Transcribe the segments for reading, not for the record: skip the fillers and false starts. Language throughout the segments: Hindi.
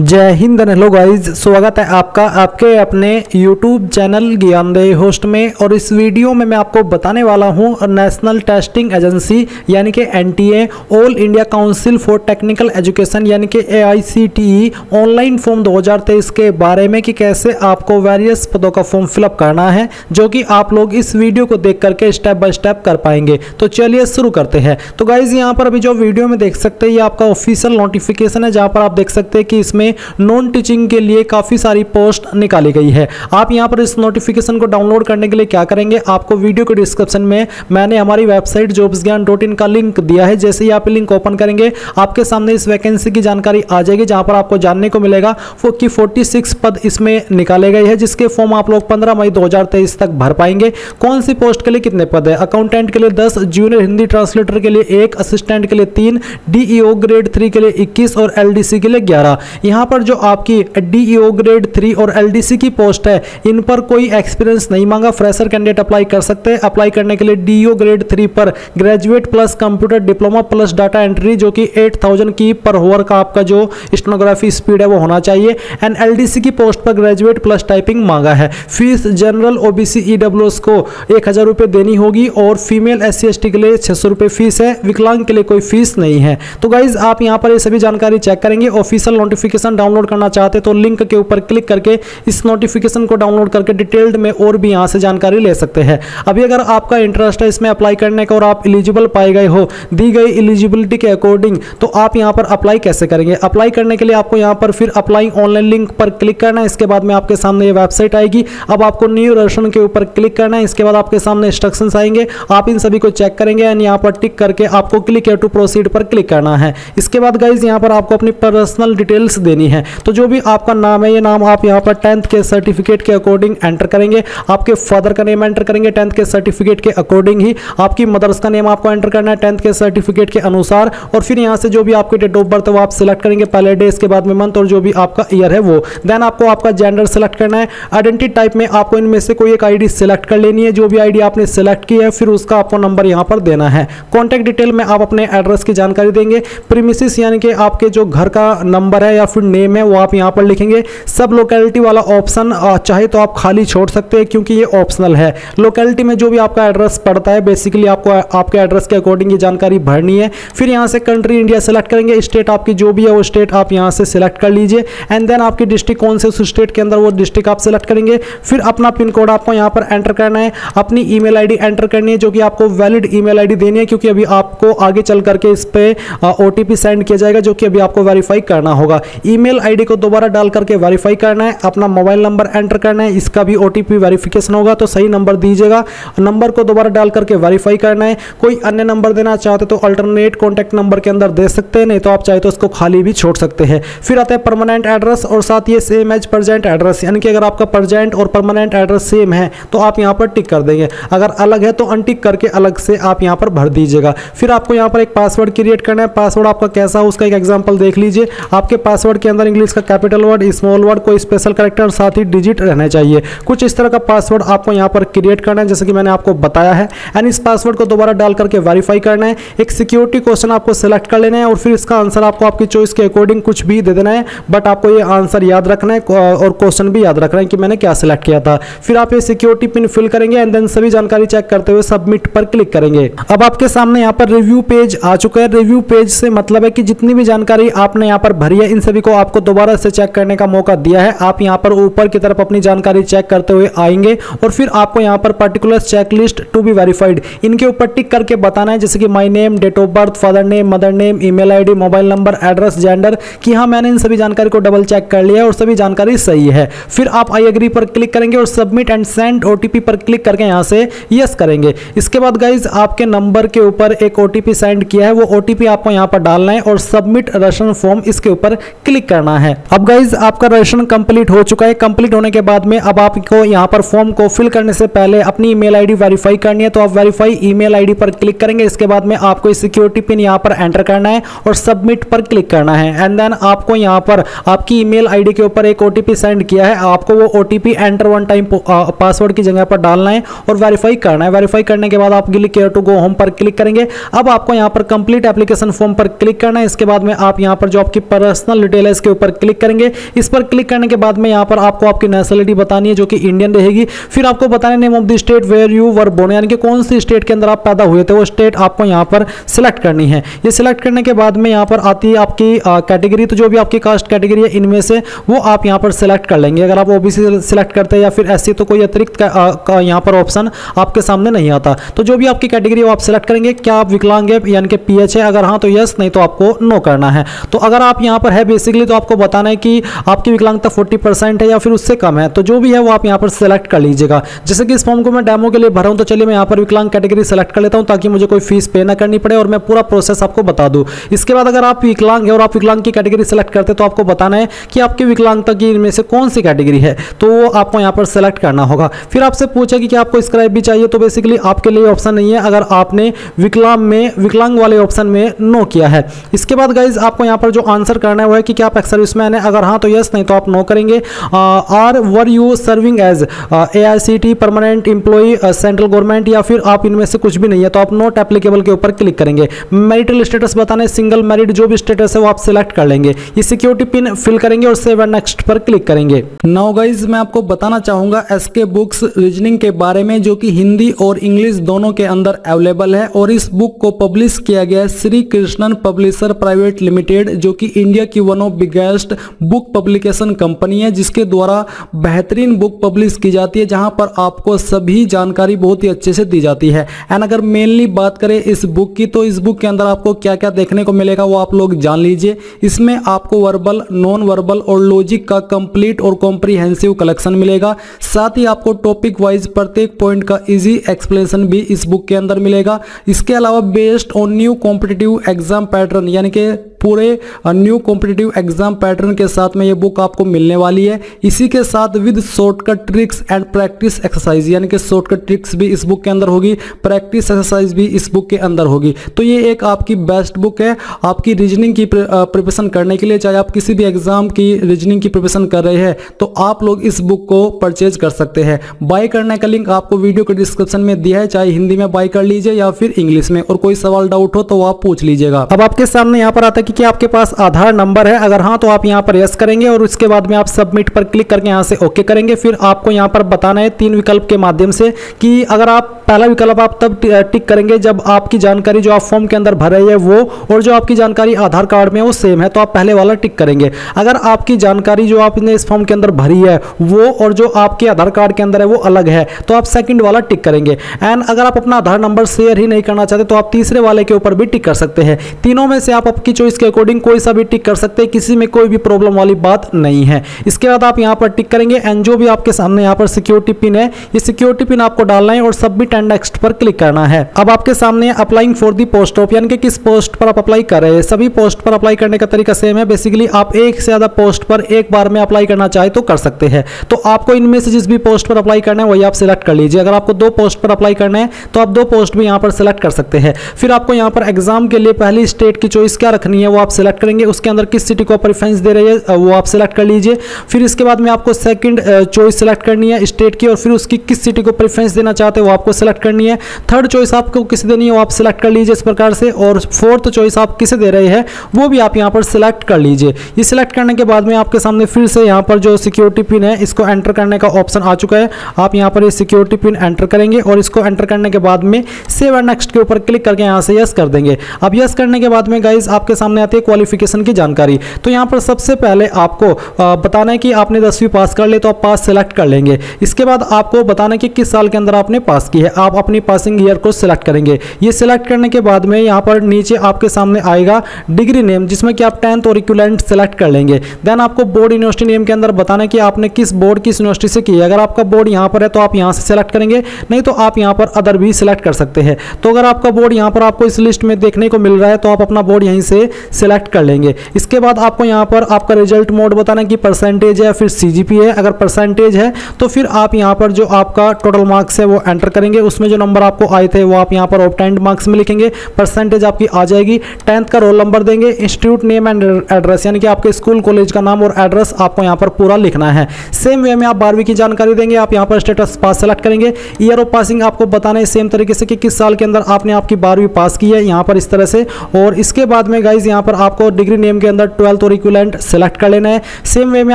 जय हिंद एंड हेलो गाइज, स्वागत है आपका आपके अपने YouTube चैनल ज्ञानदेह होस्ट में। और इस वीडियो में मैं आपको बताने वाला हूं नेशनल टेस्टिंग एजेंसी यानी कि NTA all India council for technical education यानी कि AICTE ऑनलाइन फॉर्म 2023 के बारे में कि कैसे आपको वेरियस पदों का फॉर्म फिलअप करना है, जो कि आप लोग इस वीडियो को देख करके स्टेप बाय स्टेप कर पाएंगे। तो चलिए शुरू करते हैं। तो गाइज यहाँ पर अभी जो वीडियो में देख सकते हैं ये आपका ऑफिशियल नोटिफिकेशन है, जहाँ पर आप देख सकते हैं कि इसमें नॉन टीचिंग के लिए काफी सारी पोस्ट निकाली गई है। आप यहां पर इस नोटिफिकेशन को डाउनलोड करने के लिए क्या करेंगे, आपको वीडियो के डिस्क्रिप्शन में मैंने हमारी वेबसाइट jobsgyan.in का लिंक दिया है। जैसे ही आप लिंक ओपन करेंगे आपके सामने इस वैकेंसी की जानकारी आ जाएगी, जहां पर आपको जानने को मिलेगा कि 46 पद इसमें निकाले गए हैं, जिसके फॉर्म आप लोग 15 मई 2023 तक भर पाएंगे। कौन सी पोस्ट के लिए कितने पद है? अकाउंटेंट के लिए 10, जूनियर हिंदी ट्रांसलेटर के लिए 1, असिस्टेंट के लिए 3, DEO ग्रेड 3 के लिए 21 और LDC के लिए 11। यहाँ पर जो आपकी DEO ग्रेड 3 और LDC की पोस्ट है इन पर कोई एक्सपीरियंस नहीं मांगा, फ्रेशर कैंडिडेट अप्लाई कर सकते हैं। अप्लाई करने के लिए DEO ग्रेड 3 पर graduate plus computer diploma plus data entry जो कि 8000 की पर होवर का आपका जो स्टेनोग्राफी स्पीड है वो होना चाहिए। एंड LDC की पोस्ट पर ग्रेजुएट प्लस टाइपिंग मांगा है। फीस जनरल OBC EWS को 1000 रुपये देनी होगी और फीमेल SC ST के लिए 600 रुपये फीस है। विकलांग के लिए कोई फीस नहीं है। तो गाइज आप यहाँ पर ये सभी जानकारी चेक करेंगे। ऑफिशियल नोटिफिकेशन डाउनलोड करना चाहते तो लिंक के ऊपर क्लिक करके इस नोटिफिकेशन को डाउनलोड करके डिटेल्ड में और भी यहां से जानकारी ले सकते हैं। अभी अगर आपका इंटरेस्ट है इसमें अप्लाई करने का और आप एलिजिबल पाए गए हो दी गई एलिजिबिलिटी के अकॉर्डिंग, तो आप यहां पर अप्लाई कैसे करेंगे? अप्लाई करने के लिए आपको यहां पर फिर अप्लाई ऑनलाइन लिंक पर क्लिक करना है। इसके बाद में आपके सामने ये वेबसाइट आएगी। अब आपको न्यू रजिस्ट्रेशन के ऊपर क्लिक करना है। इसके बाद आपके सामने इंस्ट्रक्शंस आएंगे, आप इन सभी को चेक करेंगे एंड यहाँ पर टिक करके आपको क्लिक टू प्रोसीड पर क्लिक करना है। इसके बाद गाइज यहाँ पर आपको अपनी पर्सनल डिटेल्स देनी है। तो जो भी आपका नाम है ये नाम आप यहाँ पर 10th के सर्टिफिकेट के अकॉर्डिंग एंटर करेंगे। आपके फादर का नेम एंटर करेंगे 10th के सर्टिफिकेट के अकॉर्डिंग ही। आपकी मदर्स का नेम आपको एंटर करना है 10th के सर्टिफिकेट के अनुसार। और फिर यहाँ से जो भी आपकी डेट ऑफ बर्थ है वो आप सिलेक्ट करेंगे, पहले डे, इसके बाद में मंथ और जो भी आपका ईयर है वो। देन आपको आपका जेंडर सिलेक्ट करना है। आइडेंटिटी टाइप में आपको इनमें से कोई एक ID सिलेक्ट कर लेनी है। जो भी ID आपने सिलेक्ट की है फिर उसका आपको नंबर यहाँ पर देना है। कॉन्टैक्ट डिटेल में आप अपने एड्रेस की जानकारी देंगे। प्रीमिसेस यानी कि आपके जो घर का नंबर है या फिर नेम है वो आप यहाँ पर लिखेंगे। सब लोकेलिटी वाला ऑप्शन चाहे तो आप खाली छोड़ सकते हैं क्योंकि ये ऑप्शनल है। लोकेलिटी में जो भी आपका एड्रेस पड़ता है बेसिकली आपको आपके एड्रेस के अकॉर्डिंग ये जानकारी भरनी है। फिर यहाँ से कंट्री इंडिया सेलेक्ट करेंगे। स्टेट आपकी जो भी है वो स्टेट आप यहाँ से सिलेक्ट कर लीजिए। एंड देन आपकी डिस्ट्रिक्ट कौन से उस स्टेट के अंदर वो डिस्ट्रिक्ट आप सिलेक्ट करेंगे। फिर अपना पिन कोड आपको यहाँ पर एंटर करना है। अपनी ईमेल ID एंटर करनी है जो कि आपको वैलिड ईमेल ID देनी है, क्योंकि अभी आपको आगे चल करके इस पे OTP सेंड किया जाएगा जो कि अभी आपको वेरीफाई करना होगा। ईमेल ID को दोबारा डाल करके वेरीफाई करना है। अपना मोबाइल नंबर एंटर करना है, इसका भी OTP वेरिफिकेशन होगा तो सही नंबर दीजिएगा। नंबर को दोबारा डाल करके वेरीफाई करना है। कोई अन्य नंबर देना चाहते तो अल्टरनेट कॉन्टैक्ट नंबर के अंदर दे सकते हैं, नहीं तो आप चाहे तो उसको खाली भी छोड़ सकते हैं। फिर आता है परमानेंट एड्रेस और साथ ये सेम एज प्रेजेंट एड्रेस, यानी कि अगर आपका प्रेजेंट और परमानेंट एड्रेस सेम है तो आप यहाँ पर टिक कर देंगे। अगर अलग है तो अनटिक करके अलग से आप यहाँ पर भर दीजिएगा। फिर आपको यहाँ पर एक पासवर्ड क्रिएट करना है। पासवर्ड आपका कैसा हो उसका एक एग्जाम्पल देख लीजिए। आपके पासवर्ड के अंदर इंग्लिश का कैपिटल वर्ड, स्मॉल वर्ड, कोई स्पेशल कैरेक्टर और साथ ही डिजिट रहने चाहिए। कुछ इस तरह का पासवर्ड आपको यहाँ पर क्रिएट करना है जैसे कि मैंने आपको बताया है। एंड इस पासवर्ड को दोबारा डाल करके वेरीफाई करना है। एक सिक्योरिटी क्वेश्चन आपको सिलेक्ट कर लेना है और फिर इसका आंसर आपको आपकी चॉइस के अकॉर्डिंग कुछ भी दे देना है, बट आपको ये आंसर याद रखना है और क्वेश्चन भी याद रखना है कि मैंने क्या सिलेक्ट किया था। फिर आप ये सिक्योरिटी पिन फिल करेंगे एंड देन सभी जानकारी चेक करते हुए सबमिट पर क्लिक करेंगे। अब आपके सामने यहाँ पर रिव्यू पेज आ चुका है। रिव्यू पेज से मतलब है कि जितनी भी जानकारी आपने यहाँ पर भरी है इन सभी को आपको दोबारा से चेक करने का मौका दिया है। आप यहाँ पर ऊपर की तरफ अपनी जानकारी चेक करते हुए आएंगे और फिर आपको यहाँ पर particular checklist to be verified इनके ऊपर टिक करके बताना है, जैसे कि my name, date of birth, father name, mother name, email ID, mobile number, address, gender, कि हाँ मैंने इन सभी जानकारी को डबल चेक कर लिया है और सभी जानकारी सही है। फिर आप आई एग्री पर क्लिक करेंगे और सबमिट एंड सेंड OTP पर क्लिक करके यहाँ से यस करेंगे। इसके बाद गाइज आपके नंबर के ऊपर एक OTP सेंड किया है, वो OTP आपको यहाँ पर डालना है और सबमिट रजिस्ट्रेशन फॉर्म इसके ऊपर क्लिक करना है। अब गाइज आपका रजिस्ट्रेशन कंप्लीट हो चुका है। कंप्लीट होने के बाद में अब आपको यहाँ पर फॉर्म को फिल करने से पहले अपनी ईमेल ID वेरीफाई करनी है, तो आप वेरीफाई ईमेल ID पर क्लिक करेंगे। इसके बाद में आपको सिक्योरिटी पिन यहाँ पर एंटर करना है और सबमिट पर क्लिक करना है। एंड देन आपको यहाँ पर आपकी ईमेल ID के ऊपर एक OTP सेंड किया है, आपको वो OTP enter one time password की जगह पर डालना है और वेरीफाई करना है। वेरीफाई करने के बाद आप click care to go home पर क्लिक करेंगे। अब आपको यहाँ पर कंप्लीट एप्लीकेशन फॉर्म पर क्लिक करना है। इसके बाद में आप यहाँ पर जो आपकी पर्सनल डिटेल है स्टेटस के ऊपर क्लिक करेंगे। इस पर क्लिक करने के बाद में यहाँ पर आपको आपकी नेशनलिटी बतानी है जो कि इंडियन रहेगी। फिर आपको बताना है name of the state where you were born, यानी कि कौन सी स्टेट के अंदर आप पैदा हुए थे, वो स्टेट आपको यहाँ पर सिलेक्ट करनी है। ये सिलेक्ट करने के बाद में यहाँ पर आती है आपकी कैटेगरी, तो जो भी आपकी कास्ट कैटेगरी है इनमें से वो आप यहाँ पर सिलेक्ट कर लेंगे। अगर आप ओबीसी सिलेक्ट करते हैं या फिर एससी तो कोई अतिरिक्त यहाँ पर ऑप्शन आपके सामने नहीं आता। तो जो भी आपकी कैटेगरी है वो आप सिलेक्ट करेंगे। क्या आप विकलांग है यानी कि पीएच है, अगर हाँ तो यस, नहीं तो आपको नो करना है। तो अगर आप यहाँ पर है बेसिकली तो आपको बताना है कि आपकी विकलांगता 40% है या फिर उससे कम है, तो जो भी है वो आप यहाँ पर सिलेक्ट कर लीजिएगा। जैसे कि इस फॉर्म को मैं डेमो के लिए भरा हूँ, तो चलिए मैं यहाँ पर विकलांग कैटेगरी सेलेक्ट कर लेता हूँ ताकि मुझे कोई फीस पे ना करनी पड़े और मैं पूरा प्रोसेस आपको बता दूँ। इसके बाद अगर आप विकलांग है और आप विकलांग की कैटेगरी सेलेक्ट करते तो आपको बताना है कि आपकी विकलांगता की इनमें से कौन सी कैटेगरी है, तो वो आपको यहाँ पर सेलेक्ट करना होगा। फिर आपसे पूछा कि क्या आपको स्क्राइब भी चाहिए, तो बेसिकली आपके लिए ऑप्शन नहीं है अगर आपने विकलांग वाले ऑप्शन में नो किया है। इसके बाद गाइज आपको यहाँ पर जो आंसर करना है वो है कि क्या आप एक्स सर्विसमैन है, अगर हाँ तो यस, नहीं तो आप नो करेंगे। Are were you serving as AICT permanent employee central government, या फिर आप इनमें से कुछ भी नहीं है तो आप नॉट एप्लीकेबल के ऊपर क्लिक करेंगे। मैरिटल स्टेटस बताना है, सिंगल मैरिड, जो भी स्टेटस है वो आप सिलेक्ट कर लेंगे। ये सिक्योरिटी पिन फिल करेंगे और सेव एंड नेक्स्ट पर क्लिक करेंगे। नाउ गाइज मैं आपको बताना चाहूंगा SK बुक्स रीजनिंग के बारे में, जो कि हिंदी और इंग्लिश दोनों के अंदर अवेलेबल है। और इस बुक को पब्लिश किया गया है Shri Krishnan publisher private limited, जो कि इंडिया की one of biggest book publication company है, जिसके द्वारा बेहतरीन बुक पब्लिश की जाती है, जहां पर आपको सभी जानकारी बहुत ही अच्छे से दी जाती है। एंड अगर मेनली बात करें इस बुक की, तो इस बुक के अंदर आपको क्या क्या देखने को मिलेगा वो आप लोग जान लीजिए। इसमें आपको वर्बल, नॉन वर्बल और लॉजिक का कंप्लीट और कॉम्प्रिहेंसिव कलेक्शन मिलेगा। साथ ही आपको टॉपिक वाइज प्रत्येक पॉइंट का इजी एक्सप्लेनेशन भी इस बुक के अंदर मिलेगा। इसके अलावा based on new competitive exam pattern, यानी कि पूरे न्यू कॉम्पिटिटिव एग्जाम पैटर्न के साथ में ये बुक आपको मिलने वाली है। इसी के साथ with shortcut tricks and practice exercise, यानी कि शॉर्टकट ट्रिक्स भी इस बुक के अंदर होगी, प्रैक्टिस एक्सरसाइज भी इस बुक के अंदर होगी। तो ये एक आपकी बेस्ट बुक है आपकी रीजनिंग की प्रिपरेशन करने के लिए। चाहे आप किसी भी एग्जाम की रीजनिंग की प्रिपरेशन कर रहे हैं तो आप लोग इस बुक को परचेज कर सकते हैं। बाय करने का लिंक आपको वीडियो के डिस्क्रिप्शन में दिया है, चाहे हिंदी में बाय कर लीजिए या फिर इंग्लिश में। और कोई सवाल डाउट हो तो वो आप पूछ लीजिएगा। अब आपके सामने यहाँ पर आता है कि क्या आपके पास आधार नंबर है, अगर हाँ तो आप यहाँ पर यस करेंगे और उसके बाद में आप सबमिट पर क्लिक करके यहाँ से ओके करेंगे। फिर आपको यहाँ पर बताना है 3 विकल्प के माध्यम से कि अगर आप पहला विकल्प आप तब टिक करेंगे जब आपकी जानकारी जो आप फॉर्म के अंदर भर रहे हैं वो और जो आपकी जानकारी आधार कार्ड में वो सेम है, तो आप पहले वाला टिक करेंगे। अगर आपकी जानकारी जो आपने इस फॉर्म के अंदर भरी है वो और जो आपके आधार कार्ड के अंदर है वो अलग है, तो आप सेकंड वाला टिक करेंगे। एंड अगर आप अपना आधार नंबर शेयर ही नहीं करना चाहते तो आप तीसरे वाले के ऊपर भी टिक कर सकते हैं। तीनों में से आप आपकी चॉइस के अकॉर्डिंग कोई सा भी टिक कर सकते हैं, किसी में कोई भी प्रॉब्लम वाली बात नहीं है। इसके बाद आप यहाँ पर टिक करेंगे एंड जो भी आपके सामने यहाँ पर सिक्योरिटी पिन है, ये सिक्योरिटी पिन आपको डालना है और सबमिट एंड नेक्स्ट पर क्लिक करना है। अब आपके सामने applying for the post of, यानी कि किस पोस्ट पर आप अप्लाई कर रहे हैं। सभी पोस्ट पर अप्लाई करने का तरीका सेम है। बेसिकली आप एक से ज्यादा पोस्ट पर एक बार में अप्लाई करना चाहे तो कर सकते हैं। तो आपको इनमें से जिस भी पोस्ट पर अप्लाई करना है वही आप सिलेक्ट कर लीजिए। अगर आपको 2 पोस्ट पर अप्लाई करना है तो आप 2 पोस्ट भी यहाँ पर सिलेक्ट कर सकते हैं। फिर आपको यहाँ पर एग्जाम के लिए पहली स्टेट की चॉइस क्या रखनी है वो आप सिलेक्ट करेंगे। उसके अंदर किस सिटी को प्रेफरेंस दे रही है वो आप सिलेक्ट कर लीजिए। फिर इसके बाद में आपको सेकंड चॉइस सिलेक्ट करनी है स्टेट की, और फिर उसकी किस सिटी को प्रेफरेंस देना चाहते हैं वो आपको सिलेक्ट करनी है। थर्ड चॉइस आपको किसे देनी है वो आप सिलेक्ट कर लीजिए इस प्रकार से, और फोर्थ चॉइस आप किसे दे रहे हैं वो भी आप यहाँ पर सिलेक्ट कर लीजिए। ये सिलेक्ट करने के बाद में आपके सामने फिर से यहाँ पर जो सिक्योरिटी पिन है इसको एंटर करने का ऑप्शन आ चुका है। आप यहाँ पर ये सिक्योरिटी पिन एंटर करेंगे और इसको एंटर करने के बाद में सेव एंड नेक्स्ट के ऊपर क्लिक करके यहाँ से यस कर देंगे। अब यस करने के बाद में गाइज आपके सामने आती है क्वालिफिकेशन की जानकारी। तो यहाँ पर सबसे पहले आपको बताना है कि आपने 10वीं पास कर ले तो आप पास सिलेक्ट कर लेंगे। इसके बाद आपको बताना है कि किस साल के अंदर आपने पास की है, आप अपनी पासिंग ईयर को सिलेक्ट करेंगे। ये सिलेक्ट करने के बाद में यहाँ पर नीचे आपके सामने आएगा डिग्री नेम, जिसमें कि आप 10th और इक्विवेलेंट सिलेक्ट कर लेंगे। देन आपको बोर्ड यूनिवर्सिटी नेम के अंदर बताना है कि आपने किस बोर्ड किस यूनिवर्सिटी से की है। अगर आपका बोर्ड यहाँ पर है तो आप यहाँ से सिलेक्ट करेंगे, नहीं तो आप यहाँ पर अदर भी सिलेक्ट कर सकते हैं। तो अगर आपका बोर्ड यहाँ पर आपको इस लिस्ट में देखने को मिल रहा है तो आप अपना बोर्ड यहीं से सिलेक्ट कर लेंगे। इसके बाद आपको यहाँ पर आपका रिजल्ट मोड बताना है कि परसेंटेज है या फिर CGPA है। अगर परसेंटेज है तो फिर आप यहाँ पर जो आपका टोटल मार्क्स है वो एंटर करेंगे, उसमें जो नंबर आपको आए थे वो आप यहाँ पर ऑब्टेन्ड मार्क्स में लिखेंगे, परसेंटेज आपकी आ जाएगी। 10th का रोल नंबर देंगे, इंस्टीट्यूट नेम एंड एड्रेस, यानी कि आपके स्कूल कॉलेज का नाम और एड्रेस आपको यहाँ पर पूरा लिखना है। सेम वे में आप 12वीं की जानकारी देंगे, आप यहाँ पर स्टेटस पास सेलेक्ट करेंगे। ईयर ऑफ पासिंग आपको बताना है सेम तरीके से कि किस साल के अंदर आपने आपकी 12वीं पास की है, यहाँ पर इस तरह से। और इसके बाद में गाइज यहाँ पर आपको डिग्री नेम के अंदर 12th और इक्विवेलेंट सेलेक्ट कर लेना है। सेम वे में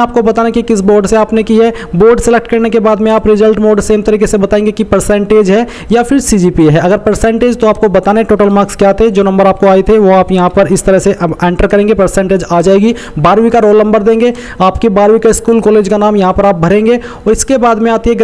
आपको बताना कि किस बोर्ड से आपने की है। बोर्ड सेलेक्ट करने के बाद में आप रिजल्ट मोड सेम तरीके से बताएंगे कि परसेंटेज है या फिर CGPA है। अगर परसेंटेज तो आपको बताना है टोटल मार्क्स क्या थे, जो नंबर आपको आए थे वो आप यहाँ पर इस तरह से अब एंटर करेंगे, परसेंटेज आ जाएगी। 12वीं का रोल नंबर देंगे, आपकी 12वीं का स्कूल कॉलेज का नाम यहाँ पर आप भरेंगे और इसके बाद में आती है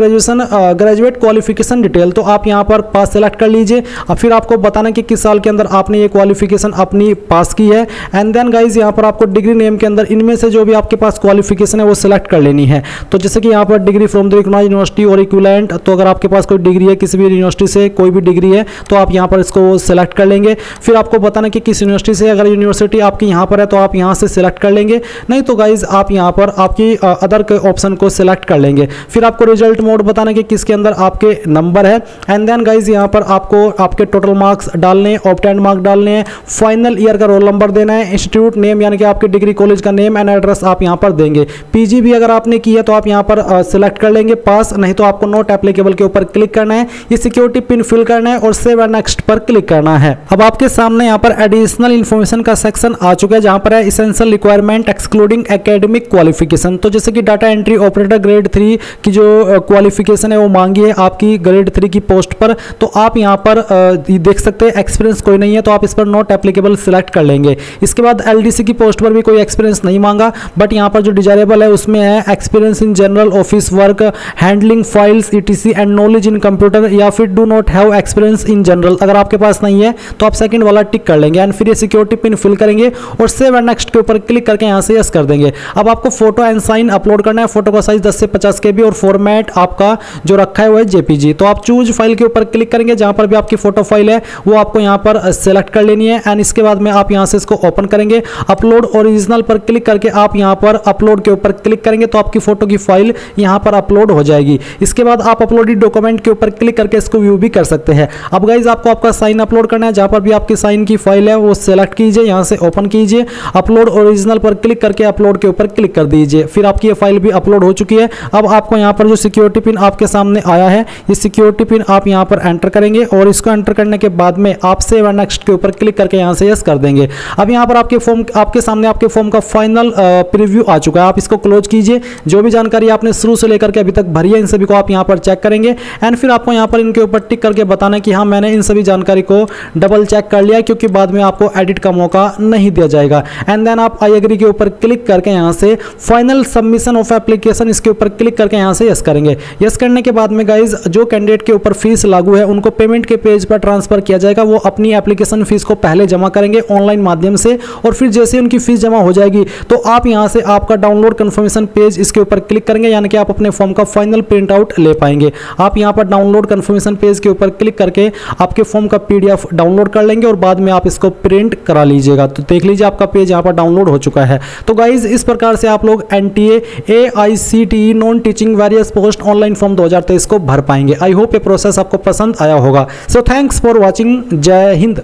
ग्रेजुएट क्वालिफिकेशन डिटेल। तो आप यहाँ पर पास सेलेक्ट कर लीजिए। अब फिर आपको बताना कि किस साल के अंदर आपने ये क्वालिफिकेशन अपनी पास की है। एंड देन गाइज यहाँ पर आपको डिग्री नेम के अंदर इनमें से जो भी आपके पास क्वालिफिकेशन है वो सिलेक्ट कर लेनी है। तो जैसे कि यहाँ पर degree from the recognised university और इक्विवेलेंट, तो अगर आपके पास कोई डिग्री है किसी भी यूनिवर्सिटी से, कोई भी डिग्री है तो आप यहाँ पर इसको सिलेक्ट कर लेंगे। फिर आपको बताना कि किस यूनिवर्सिटी से, अगर यूनिवर्सिटी आपकी यहाँ पर है तो आप यहाँ से सिलेक्ट कर लेंगे, नहीं तो गाइज आप यहाँ पर आपकी अदर के ऑप्शन को सिलेक्ट कर लेंगे। फिर आपको रिजल्ट मोड बताना कि किसके अंदर आपके नंबर है। एंड देन गाइज यहाँ पर आपको आपके टोटल मार्क्स डालने हैं, ऑब्टेन्ड मार्क्स डालने हैं, फाइनल ईयर का रोल नंबर देना है, इंस्टीट्यूट नेम यानी कि आपके डिग्री कॉलेज का नेम एंड एड्रेस आप यहाँ पर देंगे। PG भी अगर आपने की है तो आप यहाँ पर सिलेक्ट कर लेंगे पास, नहीं तो आपको नॉट एप्लीकेबल के ऊपर क्लिक करना है, ये सिक्योरिटी पिन फिल करना है और सेव एंड नेक्स्ट पर क्लिक करना है। अब आपके सामने यहाँ पर एडिशनल इन्फॉर्मेशन का सेक्शन आ चुका है, जहाँ पर है essential requirement excluding academic qualification. तो जैसे कि डाटा एंट्री ऑपरेटर ग्रेड 3 की जो क्वालिफिकेशन है वो मांगी है आपकी ग्रेड 3 की पोस्ट पर, तो आप यहाँ पर देख सकते हैं एक्सपीरियंस कोई नहीं है तो आप इस पर नॉट एप्लीकेबल सिलेक्ट कर लेंगे। इसके बाद LDC की पोस्ट पर भी कोई एक्सपीरियंस नहीं मांगा, बट यहाँ पर जो डिजायरेबल है उसमें है experience in general office work, handling files ETC and knowledge in computer, या फिर do not have experience in general. अगर आपके पास नहीं है तो आप सेकंड वाला टिक कर लेंगे एंड फिर ये सिक्योरिटी पिन फिल करेंगे और सेव एंड नेक्स्ट के ऊपर क्लिक करके यहाँ से यस कर देंगे। अब आपको फोटो एंड साइन अपलोड करना है। फोटो का साइज 10 से 50 KB और फॉर्मेट आपका जो रखा है वो है JPG। तो आप चूज फाइल के ऊपर क्लिक करेंगे, जहां पर भी आपकी फोटो फाइल है वो आपको यहाँ पर सेलेक्ट कर लेनी है एंड इसके बाद में आप यहाँ से इसको ओपन करेंगे। अपलोड ओरिजिनल पर क्लिक करके आप यहाँ पर अपलोड के ऊपर क्लिक करेंगे तो आपकी फोटो की फाइल यहाँ पर अपलोड हो जाएगी। इसके बाद आप अपलोडेड डॉक्यूमेंट के ऊपर क्लिक करके इसको व्यू भी कर सकते हैं। अब गाइज आपको आपका साइन अपलोड करना है, जहां पर भी आपकी साइन की फाइल है वो सेलेक्ट कीजिए, यहाँ से ओपन कीजिए, अपलोड ओरिजिनल पर क्लिक करके अपलोड के ऊपर क्लिक कर दीजिए। फिर आपकी ये फाइल भी अपलोड हो चुकी है। अब आपको यहाँ पर जो सिक्योरिटी पिन आपके सामने आया है, ये सिक्योरिटी पिन आप यहाँ पर एंटर करेंगे और इसको एंटर करने के बाद में आप सेव एंड नेक्स्ट के ऊपर क्लिक करके यहाँ से यस कर देंगे। अब यहाँ पर आपके सामने आपके फॉर्म का फाइनल प्रीव्यू आ चुका है। आप इसको क्लोज कीजिए। जो भी जानकारी आपने शुरू से लेकर के अभी तक भरी है इन सभी को आप यहाँ पर चेक करेंगे एंड फिर आपको यहाँ पर इनके ऊपर टिक करके बताना है कि हाँ मैंने इन सभी जानकारी को डबल चेक कर लिया, क्योंकि बाद में आपको एडिट का मौका नहीं दिया जाएगा। एंड देन आप आई एग्री के ऊपर क्लिक करके यहाँ से फाइनल सबमिशन ऑफ एप्लीकेशन इसके ऊपर क्लिक करके यहाँ से यस करेंगे। यस करने के बाद में गाइज जो कैंडिडेट के ऊपर फीस लागू है उनको पेमेंट के पेज पर ट्रांसफर किया जाएगा। वो अपनी एप्लीकेशन फीस को पहले जमा करेंगे ऑनलाइन माध्यम से और फिर जैसे उनकी फीस जमा हो जाएगी तो आप यहाँ से आपका डाउनलोड कंफर्मेशन पेज इसके ऊपर क्लिक करेंगे, यानी कि आप अपने फॉर्म का फाइनल प्रिंट आउट ले पाएंगे। आप यहाँ पर डाउनलोड कंफर्मेशन पेज के ऊपर क्लिक करके आपके फॉर्म का PDF डाउनलोड कर लेंगे और बाद में आप इसको प्रिंट करा लीजिएगा। तो देख लीजिए आपका पेज यहाँ पर डाउनलोड हो चुका है। तो गाइज इस प्रकार से आप लोग NTA AICTE non teaching various post online form 2023 को भर पाएंगे। आई होप ये प्रोसेस आपको पसंद आया होगा। So thanks for watching. जय हिंद।